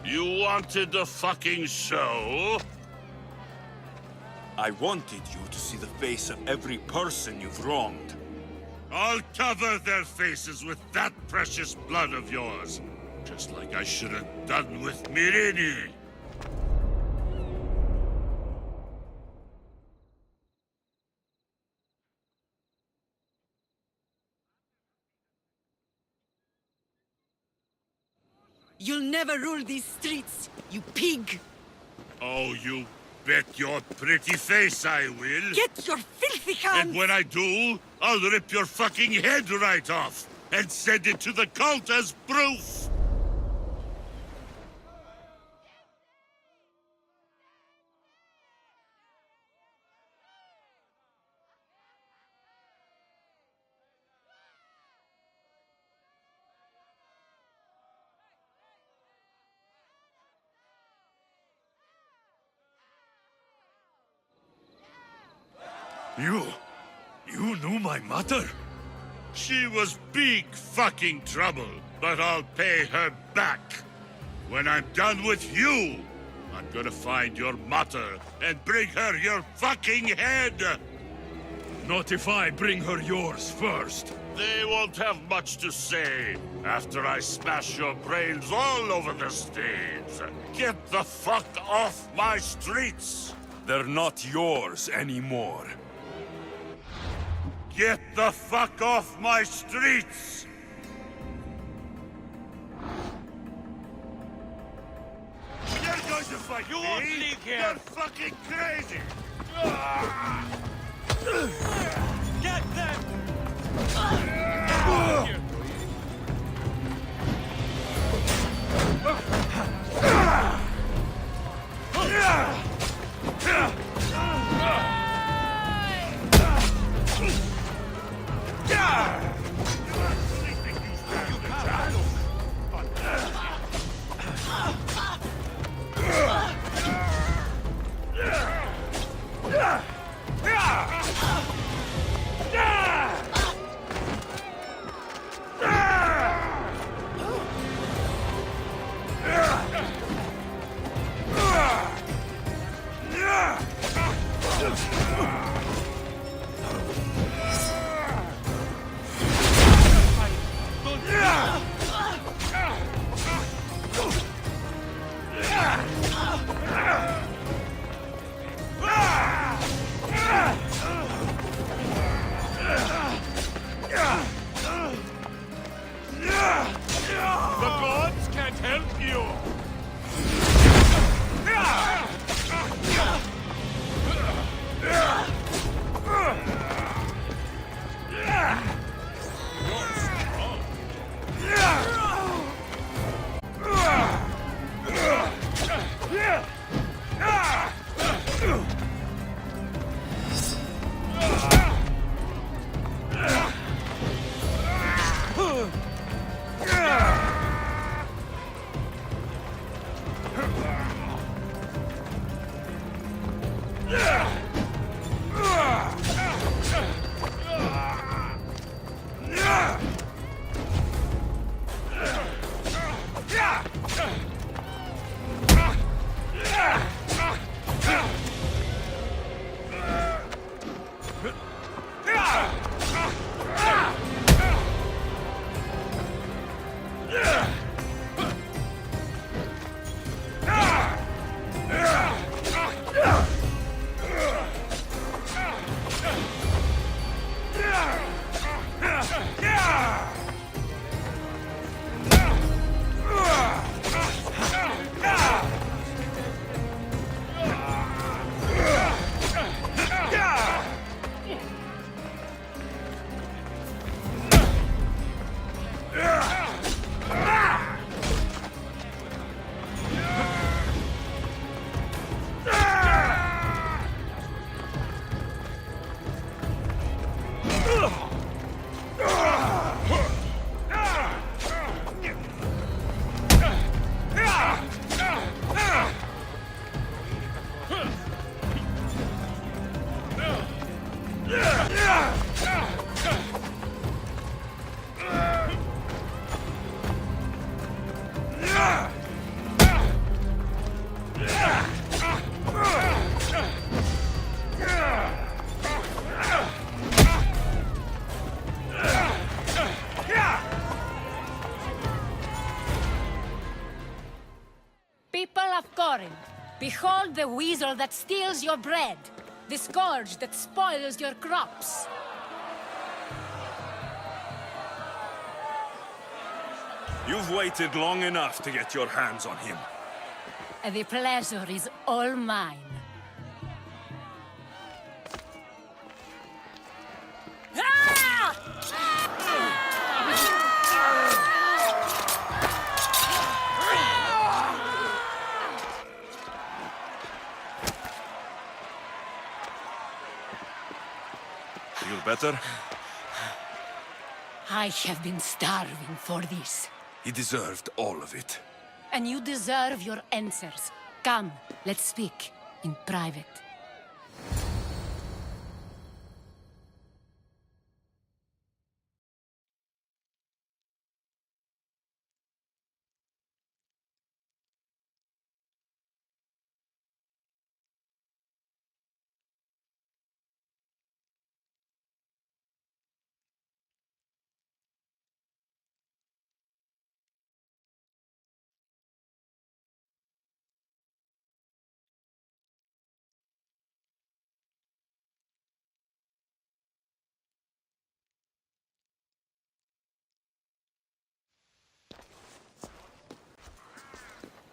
You wanted a fucking show? I wanted you to see the face of every person you've wronged. I'll cover their faces with that precious blood of yours. Just like I should have done with Mirini. You'll never rule these streets, you pig! Oh, you bet your pretty face I will. Get your filthy hands! And when I do, I'll rip your fucking head right off and send it to the cult as proof. You knew my mother? She was big fucking trouble, but I'll pay her back. When I'm done with you, I'm gonna find your mother and bring her your fucking head. Not if I bring her yours first. They won't have much to say after I smash your brains all over the stage. Get the fuck off my streets! They're not yours anymore. Get the fuck off my streets! You're going to fight me? won't leave here. You're fucking crazy! Get them! The gods can't help you! the weasel that steals your bread. The scourge that spoils your crops. You've waited long enough to get your hands on him. The pleasure is all mine. Feel better? I have been starving for this. He deserved all of it. And you deserve your answers. Come, let's speak in private.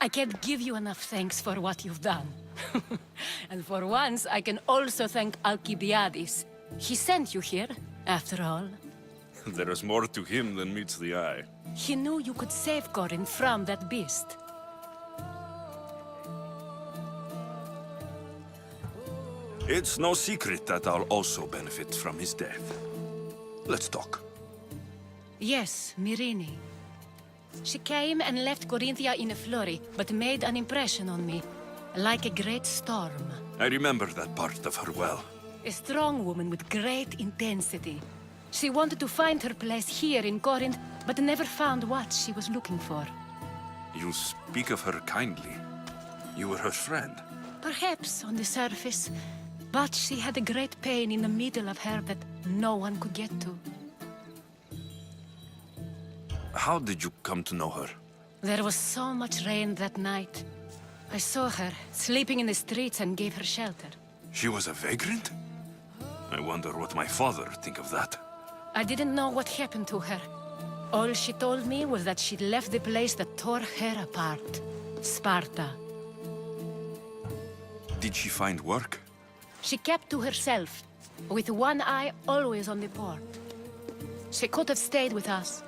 I can't give you enough thanks for what you've done. And for once, I can also thank Alcibiades. He sent you here, after all. There is more to him than meets the eye. He knew you could save Corinth from that beast. It's no secret that I'll also benefit from his death. Let's talk. Yes, Myrine. She came and left Corinthia in a flurry, but made an impression on me, like a great storm. I remember that part of her well. A strong woman with great intensity. She wanted to find her place here in Corinth, but never found what she was looking for. You speak of her kindly. You were her friend. Perhaps on the surface, but she had a great pain in the middle of her that no one could get to. How did you come to know her? There was so much rain that night. I saw her, sleeping in the streets, and gave her shelter. She was a vagrant? I wonder what my father think of that. I didn't know what happened to her. All she told me was that she'd left the place that tore her apart. Sparta. Did she find work? She kept to herself, with one eye always on the port. She could have stayed with us,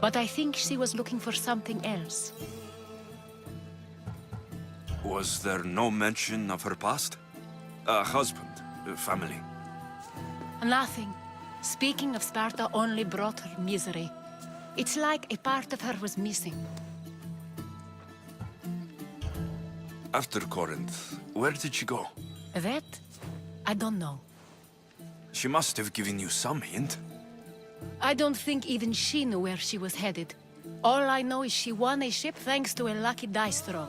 but I think she was looking for something else. Was there no mention of her past? A husband, a family? Nothing. Speaking of Sparta only brought her misery. It's like a part of her was missing. After Corinth, where did she go? That? I don't know. She must have given you some hint. I don't think even she knew where she was headed. All I know is she won a ship thanks to a lucky dice throw.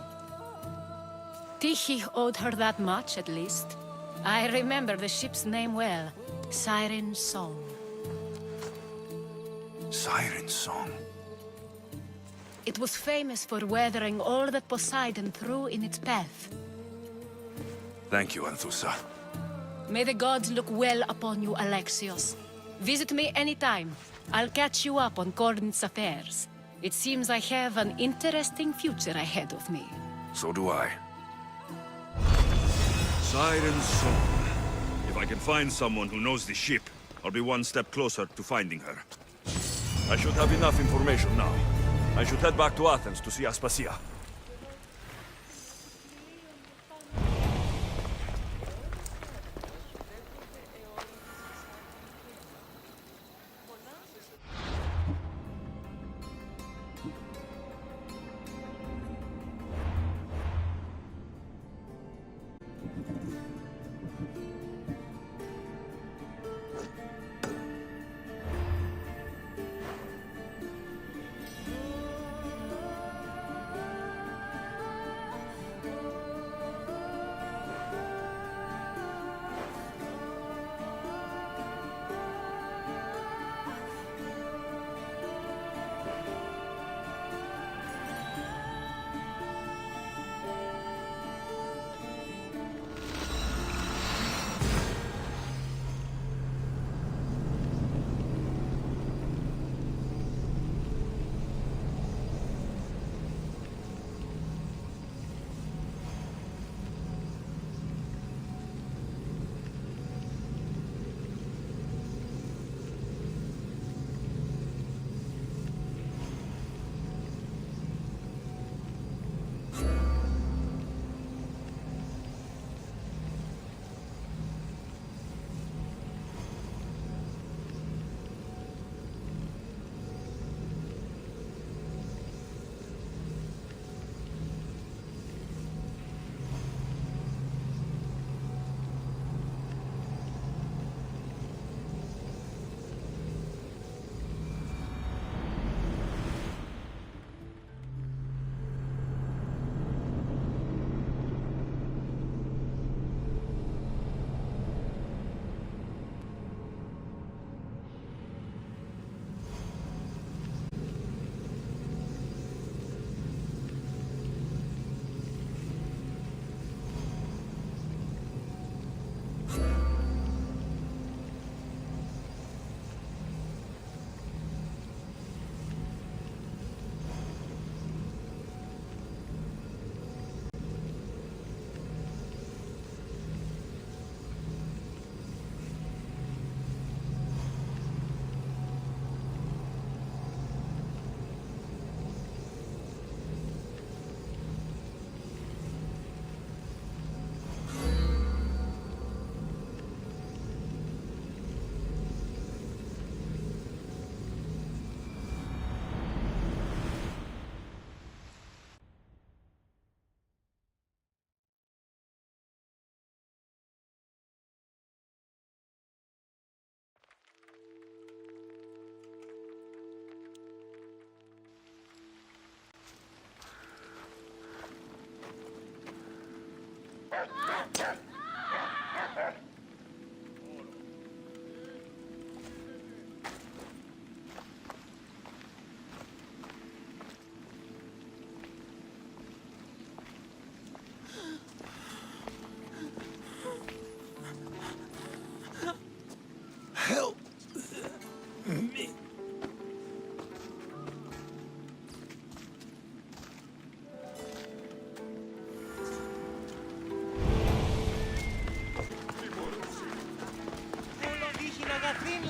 Tyche owed her that much, at least. I remember the ship's name well. Siren Song. Siren Song. It was famous for weathering all that Poseidon threw in its path. Thank you, Anthusa. May the gods look well upon you, Alexios. Visit me anytime. I'll catch you up on Corinth's affairs. It seems I have an interesting future ahead of me. So do I. Siren Song. If I can find someone who knows the ship, I'll be one step closer to finding her. I should have enough information now. I should head back to Athens to see Aspasia.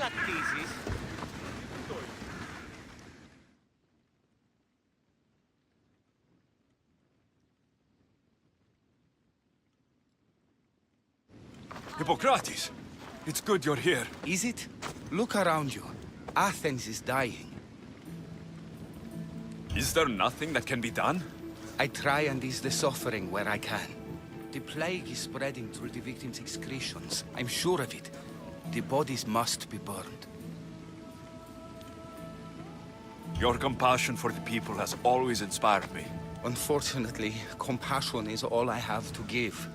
λακτήσεις. Hippocrates! It's good you're here. Is it? Look around you. Athens is dying. Is there nothing that can be done? I try and ease the suffering where I can. The plague is spreading through the victims' excretions. I'm sure of it. The bodies must be burned. Your compassion for the people has always inspired me. Unfortunately, compassion is all I have to give.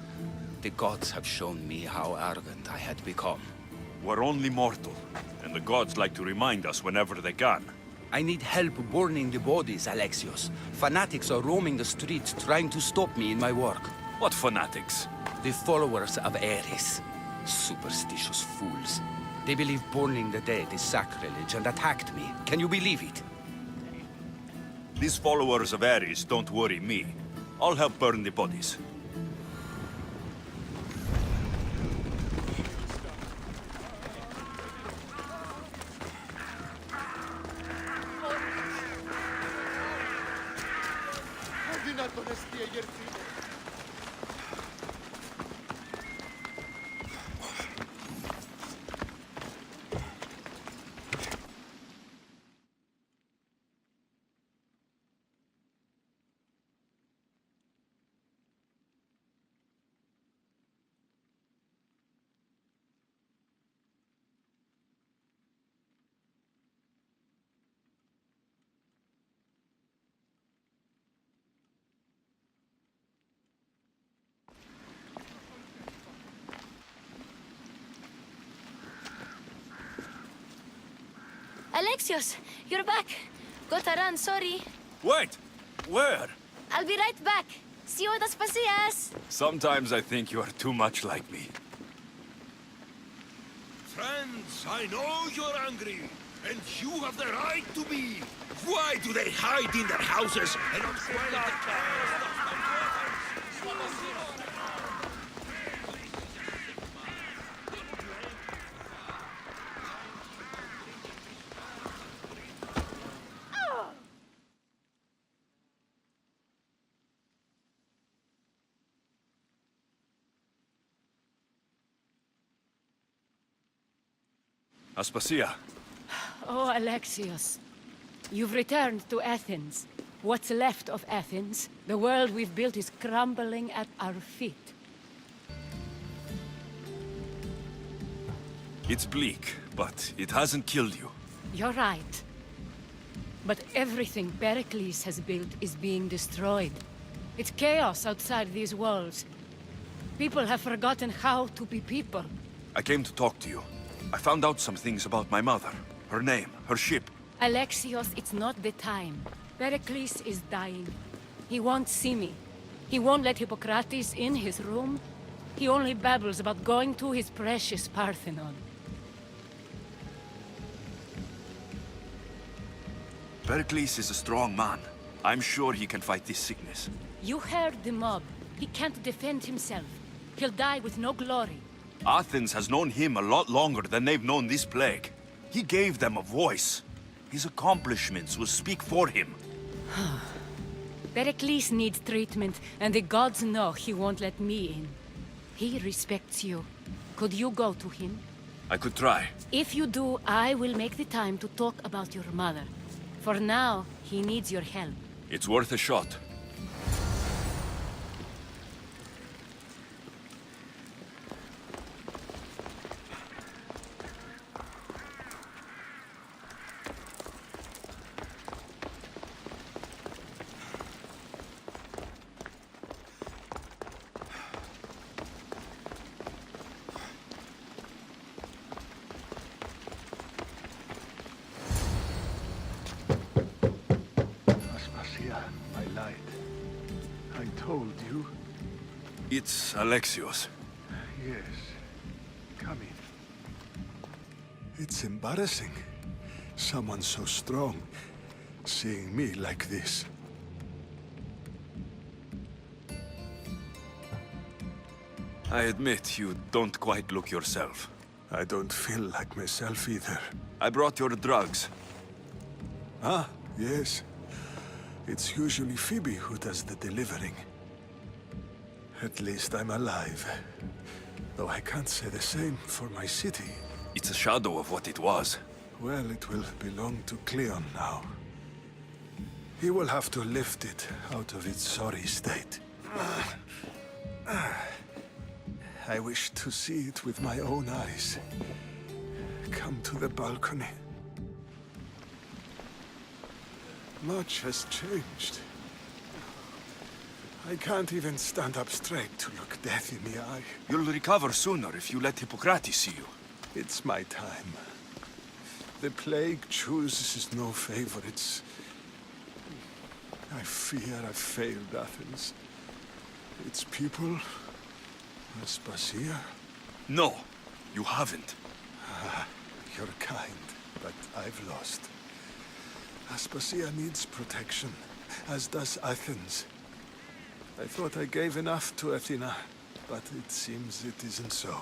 The gods have shown me how arrogant I had become. We're only mortal, and the gods like to remind us whenever they can. I need help burning the bodies, Alexios. Fanatics are roaming the streets trying to stop me in my work. What fanatics? The followers of Ares. Superstitious fools. They believe burning the dead is sacrilege and attacked me. Can you believe it? These followers of Ares don't worry me. I'll help burn the bodies. Alexios, you're back. Gotta run, sorry. Wait! Where? I'll be right back. See you at Aspasias. Sometimes I think you are too much like me. Friends, I know you're angry, and you have the right to be. Why do they hide in their houses and not spoil our Aspasia, Oh, Alexios. You've returned to Athens. What's left of Athens? The world we've built is crumbling at our feet. it's bleak, but it hasn't killed you. You're right. But everything Pericles has built is being destroyed. It's chaos outside these walls. People have forgotten how to be people. I came to talk to you. I found out some things about my mother. Her name, her ship. Alexios, it's not the time. Pericles is dying. He won't see me. He won't let Hippocrates in his room. He only babbles about going to his precious Parthenon. Pericles is a strong man. I'm sure he can fight this sickness. You heard the mob. He can't defend himself. He'll die with no glory. Athens has known him a lot longer than they've known this plague. He gave them a voice. His accomplishments will speak for him. Pericles needs treatment, and the gods know he won't let me in. He respects you. Could you go to him? I could try. If you do, I will make the time to talk about your mother. For now, he needs your help. It's worth a shot. Aspasia, I lied. I told you. It's Alexios. Yes. Come in. It's embarrassing. Someone so strong, seeing me like this. I admit you don't quite look yourself. I don't feel like myself either. I brought your drugs. Ah, yes. It's usually Phoebe who does the delivering. At least I'm alive. Though I can't say the same for my city. It's a shadow of what it was. Well, it will belong to Cleon now. He will have to lift it out of its sorry state. I wish to see it with my own eyes. Come to the balcony. Much has changed. I can't even stand up straight to look death in the eye. You'll recover sooner if you let Hippocrates see you. It's my time. The plague chooses no favorites. I fear I've failed Athens. Its people, Aspasia. No, you haven't. You're kind, but I've lost. Aspasia needs protection, as does Athens. I thought I gave enough to Athena, but it seems it isn't so.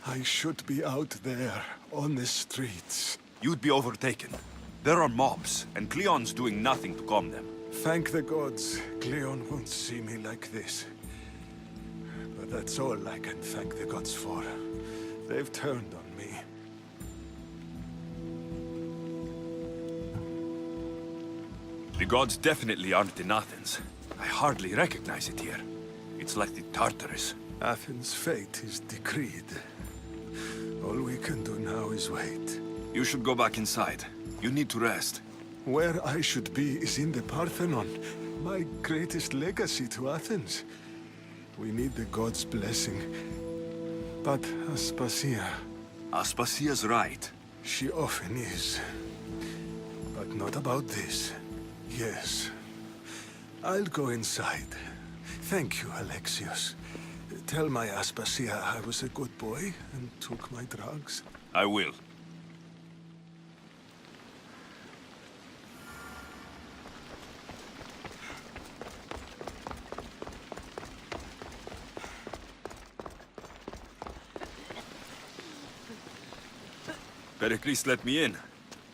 I should be out there, on the streets. You'd be overtaken. There are mobs, and Cleon's doing nothing to calm them. Thank the gods, Cleon won't see me like this. But that's all I can thank the gods for. They've turned on me. The gods definitely aren't in Athens. I hardly recognize it here. It's like the Tartarus. Athens' fate is decreed. All we can do now is wait. You should go back inside. You need to rest. Where I should be is in the Parthenon, my greatest legacy to Athens. We need the gods' blessing. But Aspasia... Aspasia's right. She often is. But not about this. Yes. I'll go inside. Thank you, Alexios. Tell my Aspasia I was a good boy and took my drugs. I will. Pericles let me in.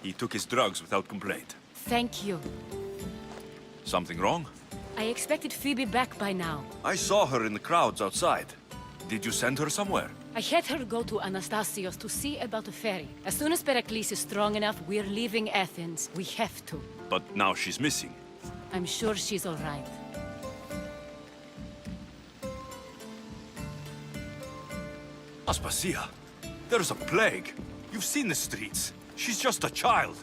He took his drugs without complaint. Thank you. Something wrong? I expected Phoebe back by now. I saw her in the crowds outside. Did you send her somewhere? I had her go to Anastasios to see about a ferry. As soon as Pericles is strong enough, we're leaving Athens. We have to. But now she's missing. I'm sure she's all right. Aspasia, there's a plague. You've seen the streets. She's just a child.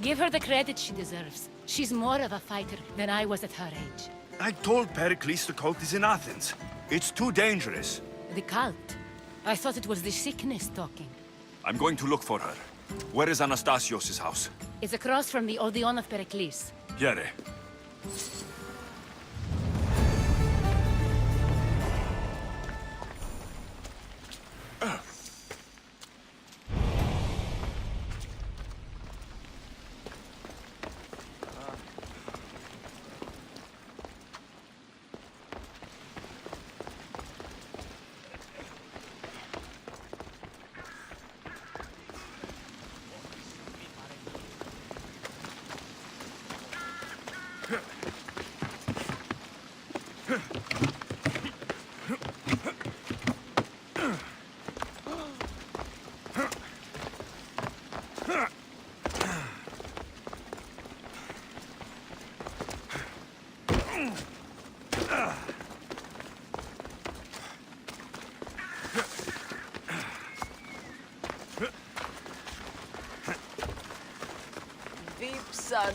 Give her the credit she deserves. She's more of a fighter than I was at her age. I told Pericles the cult is in Athens. It's too dangerous. The cult? I thought it was the sickness talking. I'm going to look for her. Where is Anastasios' house? It's across from the Odeon of Pericles. Here. Son.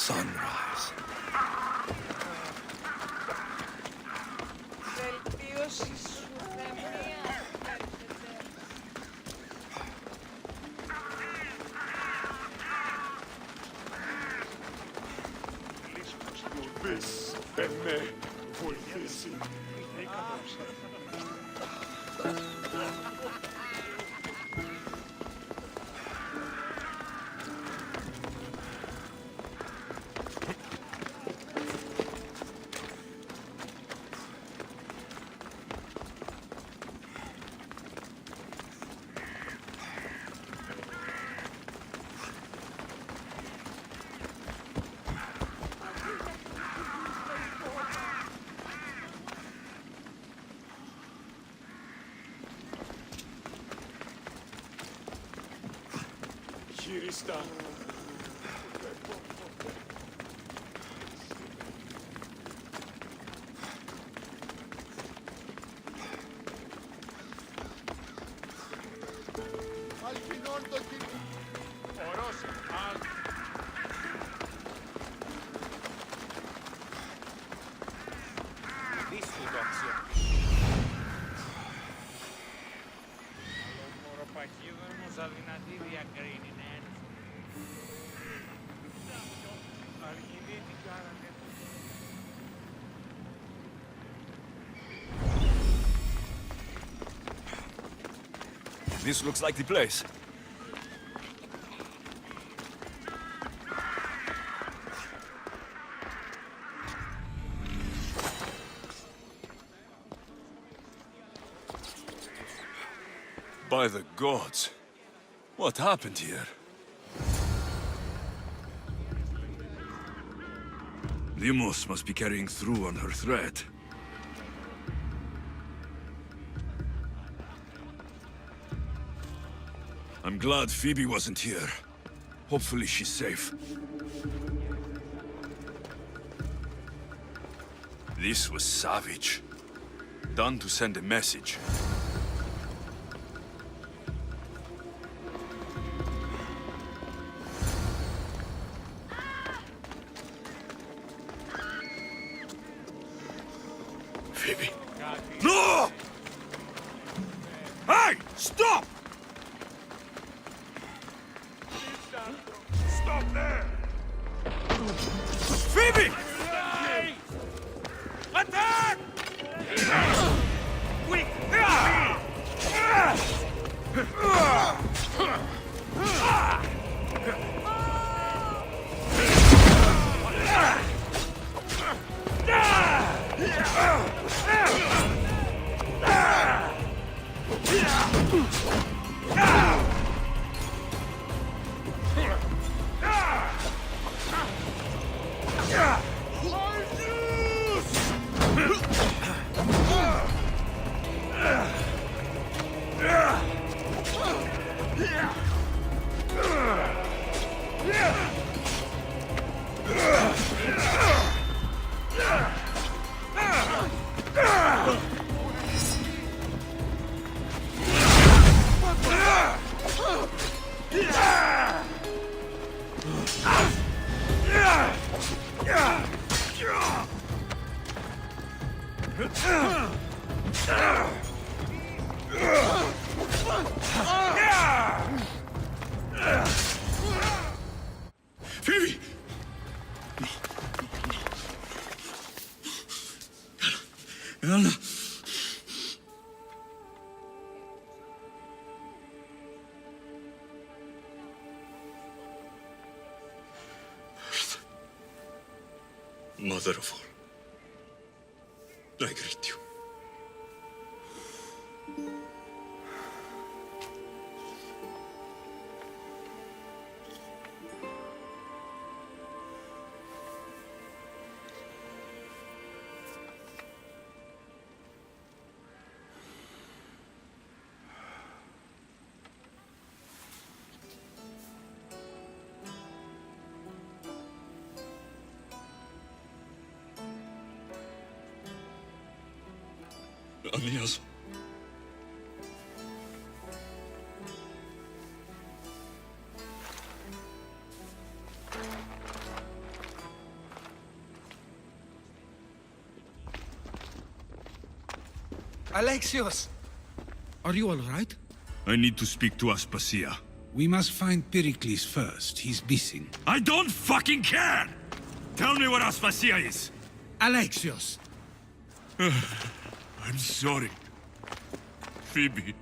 sunrise. Χειριστά. This looks like the place. By the gods, what happened here? Limos must be carrying through on her threat. I'm glad Phoebe wasn't here. Hopefully she's safe. This was savage. Done to send a message. Phoebe. No! Hey! Stop! Stop there! Phoebe! Attack! Quick! Phoebe! Anna! Mother of all, I greet you. Anias. Alexios! Are you all right? I need to speak to Aspasia. We must find Pericles first. He's missing. I don't fucking care! Tell me where Aspasia is! Alexios! I'm sorry. Phoebe.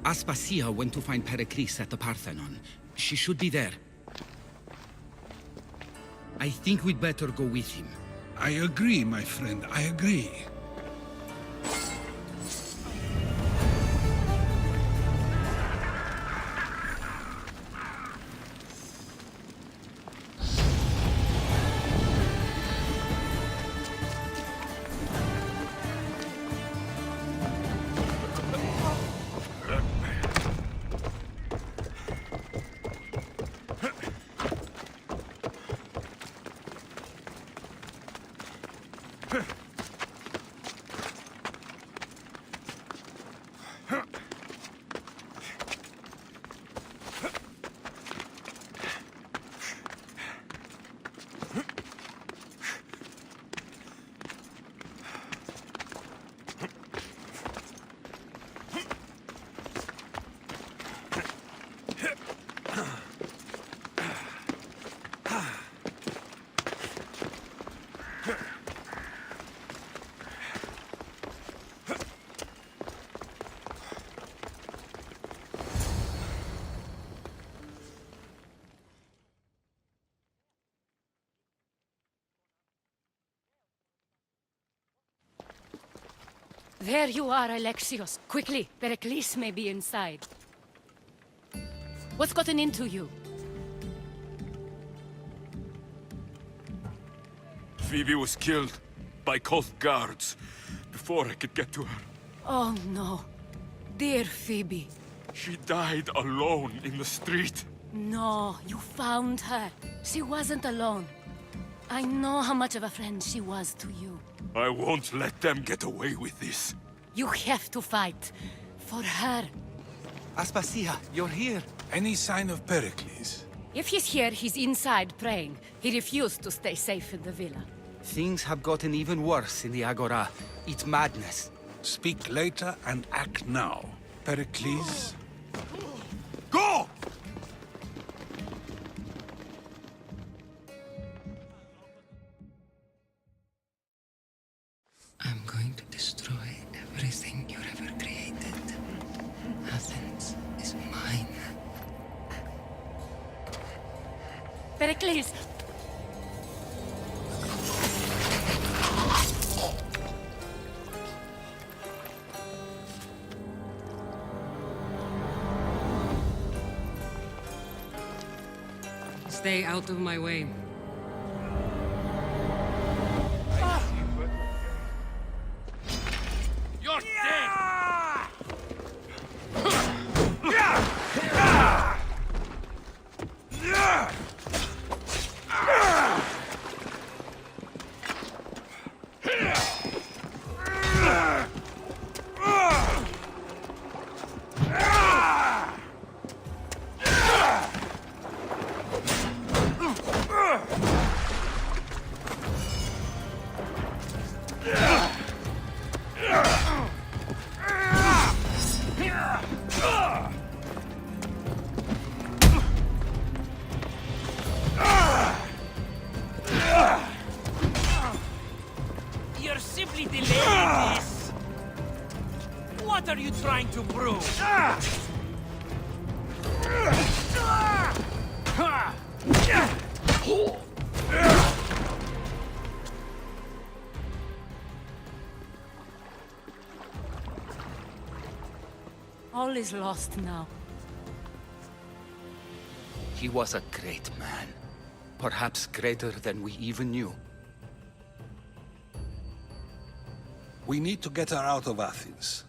Aspasia went to find Pericles at the Parthenon. She should be there. I think we'd better go with him. I agree, my friend. I agree. There you are, Alexios. Quickly, Pericles may be inside. What's gotten into you? Phoebe was killed by Koth guards before I could get to her. Oh no. Dear Phoebe. She died alone in the street. No, you found her. She wasn't alone. I know how much of a friend she was to you. I won't let them get away with this. You have to fight. For her. Aspasia, you're here. Any sign of Pericles? If he's here, he's inside praying. He refused to stay safe in the villa. Things have gotten even worse in the Agora. It's madness. Speak later and act now. Pericles? Go! I'm going to destroy everything you've ever created. Athens is mine. Pericles! Stay out of my way. You're dead! You're simply delaying this! What are you trying to prove? All is lost now. He was a great man. Perhaps greater than we even knew. We need to get her out of Athens.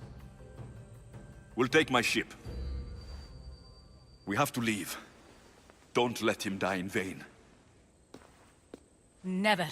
We'll take my ship. We have to leave. Don't let him die in vain. Never.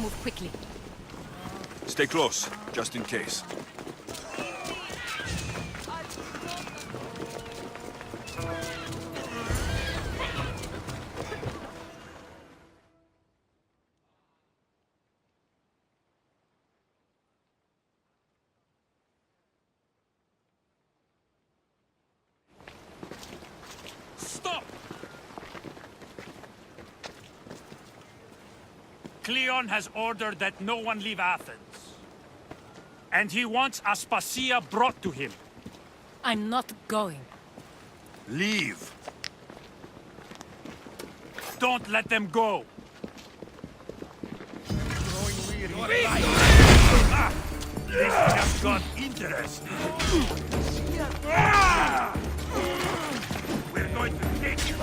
move quickly. Stay close, just in case. Stop! Cleon has ordered that no one leave Athens. And he wants Aspasia brought to him. I'm not going. Leave! Don't let them go! This just got interesting. We're going to take you.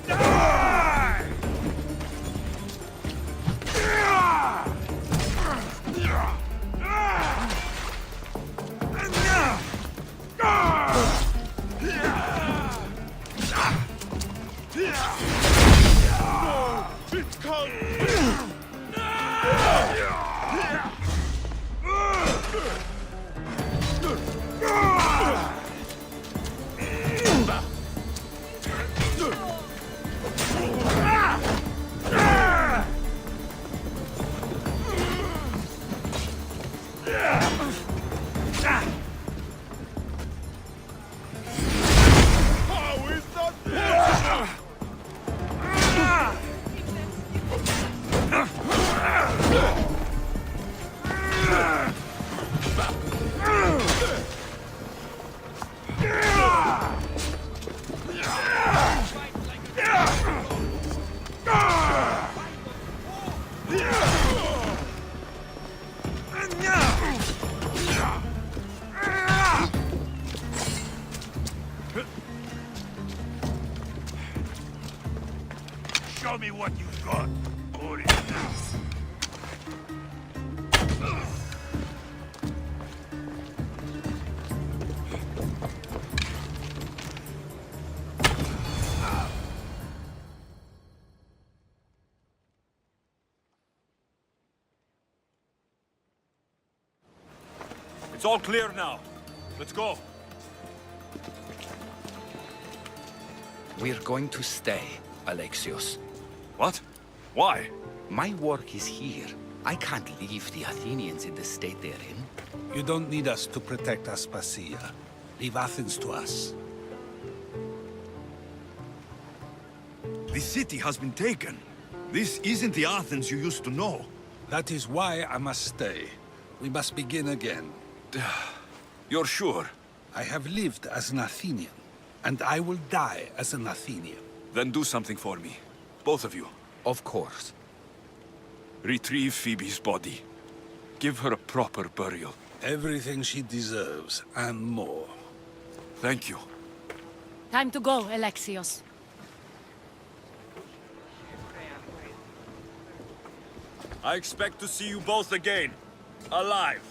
Die! Show me what you've got. Odyssey. It's all clear now. Let's go. We're going to stay, Alexios. What? Why? My work is here. I can't leave the Athenians in the state they're in. You don't need us to protect Aspasia. Leave Athens to us. The city has been taken. This isn't the Athens you used to know. That is why I must stay. We must begin again. You're sure? I have lived as an Athenian, and I will die as an Athenian. Then do something for me. Both of you. Of course. Retrieve Phoebe's body. Give her a proper burial. Everything she deserves, and more. Thank you. Time to go, Alexios. I expect to see you both again. Alive.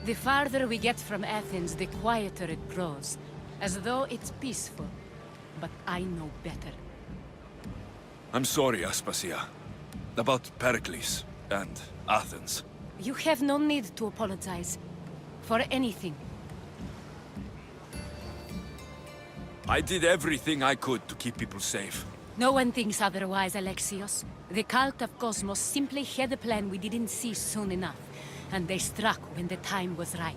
The farther we get from Athens, the quieter it grows. As though it's peaceful. But I know better. I'm sorry, Aspasia. About Pericles and Athens. You have no need to apologize. For anything. I did everything I could to keep people safe. No one thinks otherwise, Alexios. The cult of Cosmos simply had a plan we didn't see soon enough. And they struck when the time was right.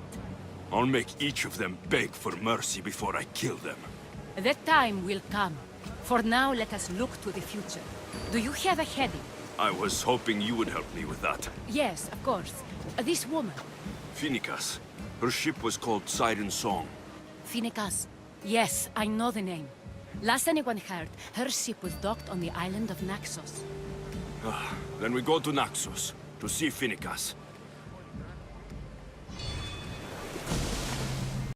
I'll make each of them beg for mercy before I kill them. That time will come. For now, let us look to the future. Do you have a heading? I was hoping you would help me with that. Yes, of course. This woman. Phoenicas. Her ship was called Siren Song. Phoenicas. Yes, I know the name. Last anyone heard, her ship was docked on the island of Naxos. Then we go to Naxos, to see Finicas.